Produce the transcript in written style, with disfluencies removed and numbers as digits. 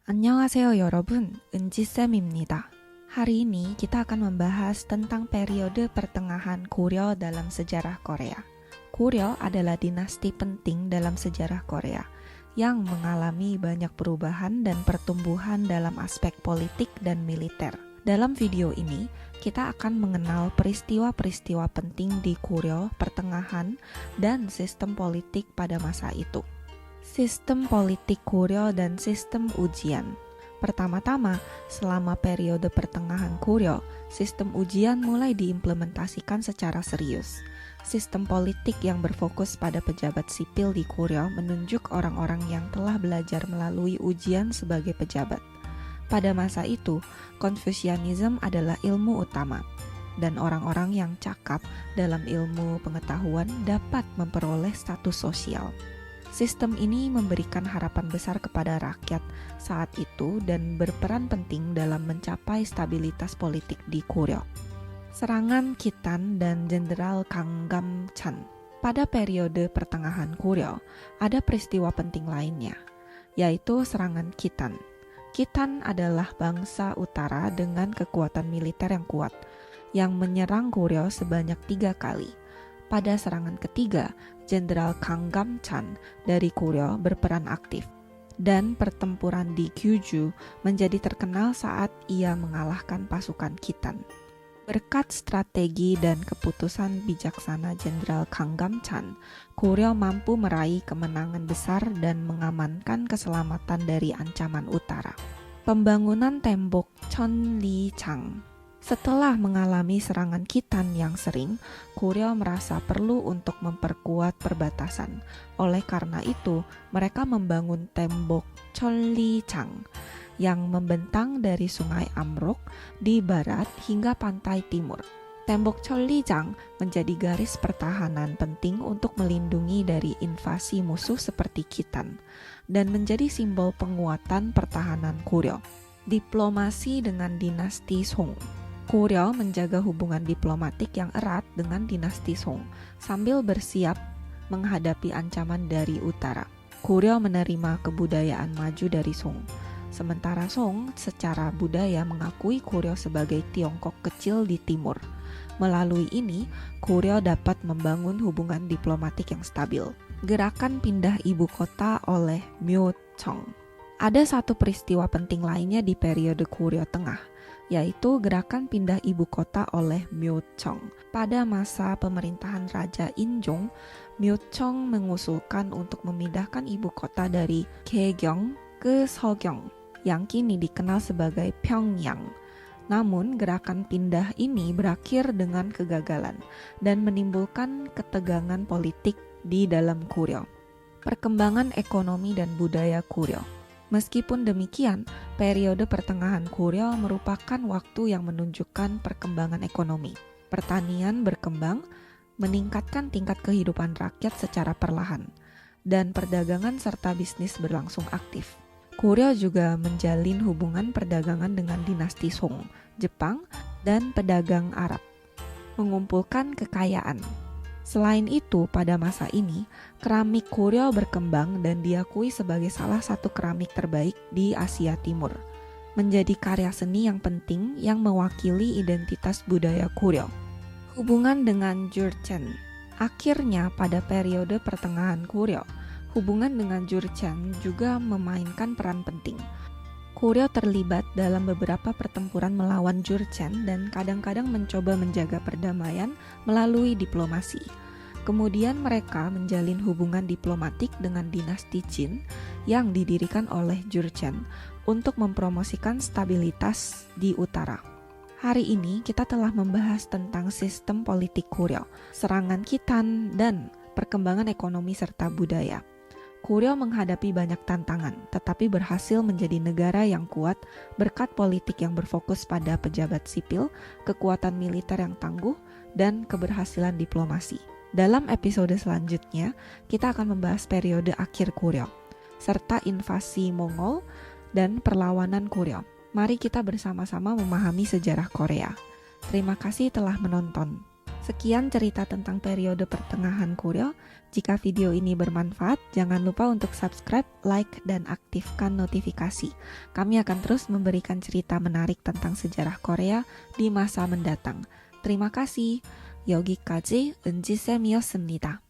안녕하세요 여러분, 은지쌤입니다. Hari ini kita akan membahas tentang periode pertengahan Goryeo dalam sejarah Korea. Goryeo adalah dinasti penting dalam sejarah Korea yang mengalami banyak perubahan dan pertumbuhan dalam aspek politik dan militer. Dalam video ini, kita akan mengenal peristiwa-peristiwa penting di Goryeo pertengahan dan sistem politik pada masa itu. Sistem politik Goryeo dan sistem ujian. Pertama-tama, selama periode pertengahan Goryeo, sistem ujian mulai diimplementasikan secara serius. Sistem politik yang berfokus pada pejabat sipil di Goryeo menunjuk orang-orang yang telah belajar melalui ujian sebagai pejabat. Pada masa itu, Konfusianisme adalah ilmu utama, dan orang-orang yang cakap dalam ilmu pengetahuan dapat memperoleh status sosial. Sistem ini memberikan harapan besar kepada rakyat saat itu dan berperan penting dalam mencapai stabilitas politik di Goryeo. Serangan Khitan dan Jenderal Ganggam-chan. Pada periode pertengahan Goryeo, ada peristiwa penting lainnya, yaitu serangan Khitan. Khitan adalah bangsa utara dengan kekuatan militer yang kuat, yang menyerang Goryeo sebanyak 3 kali. Pada serangan ketiga, Jenderal Ganggam-chan dari Goryeo berperan aktif, dan pertempuran di Gyuju menjadi terkenal saat ia mengalahkan pasukan Khitan. Berkat strategi dan keputusan bijaksana Jenderal Ganggam-chan, Goryeo mampu meraih kemenangan besar dan mengamankan keselamatan dari ancaman utara. Pembangunan tembok Cheonljang. Setelah mengalami serangan Khitan yang sering, Goryeo merasa perlu untuk memperkuat perbatasan. Oleh karena itu, mereka membangun tembok Cheonljang yang membentang dari Sungai Amrok di barat hingga pantai timur. Tembok Cheonljang menjadi garis pertahanan penting untuk melindungi dari invasi musuh seperti Khitan dan menjadi simbol penguatan pertahanan Goryeo. Diplomasi dengan dinasti Song. Goryeo menjaga hubungan diplomatik yang erat dengan dinasti Song sambil bersiap menghadapi ancaman dari utara. Goryeo menerima kebudayaan maju dari Song, sementara Song secara budaya mengakui Goryeo sebagai Tiongkok kecil di timur. Melalui ini, Goryeo dapat membangun hubungan diplomatik yang stabil. Gerakan pindah ibu kota oleh Myeongchong. Ada satu peristiwa penting lainnya di periode Goryeo Tengah, yaitu gerakan pindah ibu kota oleh Myeongchong. Pada masa pemerintahan Raja Injong, Myeongchong mengusulkan untuk memindahkan ibu kota dari Daejeong ke Seogyeong, yang kini dikenal sebagai Pyongyang. Namun, gerakan pindah ini berakhir dengan kegagalan dan menimbulkan ketegangan politik di dalam Goryeo. Perkembangan ekonomi dan budaya Goryeo. Meskipun demikian, periode pertengahan Goryeo merupakan waktu yang menunjukkan perkembangan ekonomi. Pertanian berkembang, meningkatkan tingkat kehidupan rakyat secara perlahan, dan perdagangan serta bisnis berlangsung aktif. Goryeo juga menjalin hubungan perdagangan dengan dinasti Song, Jepang, dan pedagang Arab, mengumpulkan kekayaan. Selain itu, pada masa ini, keramik Goryeo berkembang dan diakui sebagai salah satu keramik terbaik di Asia Timur, menjadi karya seni yang penting yang mewakili identitas budaya Goryeo. Hubungan dengan Jurchen. Akhirnya, pada periode pertengahan Goryeo, hubungan dengan Jurchen juga memainkan peran penting. Goryeo terlibat dalam beberapa pertempuran melawan Jurchen dan kadang-kadang mencoba menjaga perdamaian melalui diplomasi. Kemudian mereka menjalin hubungan diplomatik dengan dinasti Jin yang didirikan oleh Jurchen untuk mempromosikan stabilitas di utara. Hari ini kita telah membahas tentang sistem politik Goryeo, serangan Khitan, dan perkembangan ekonomi serta budaya. Goryeo menghadapi banyak tantangan, tetapi berhasil menjadi negara yang kuat berkat politik yang berfokus pada pejabat sipil, kekuatan militer yang tangguh, dan keberhasilan diplomasi. Dalam episode selanjutnya, kita akan membahas periode akhir Goryeo, serta invasi Mongol dan perlawanan Goryeo. Mari kita bersama-sama memahami sejarah Korea. Terima kasih telah menonton. Sekian cerita tentang periode pertengahan Goryeo. Jika video ini bermanfaat, jangan lupa untuk subscribe, like, dan aktifkan notifikasi. Kami akan terus memberikan cerita menarik tentang sejarah Korea di masa mendatang. Terima kasih. 여기까지 은지쌤이었습니다.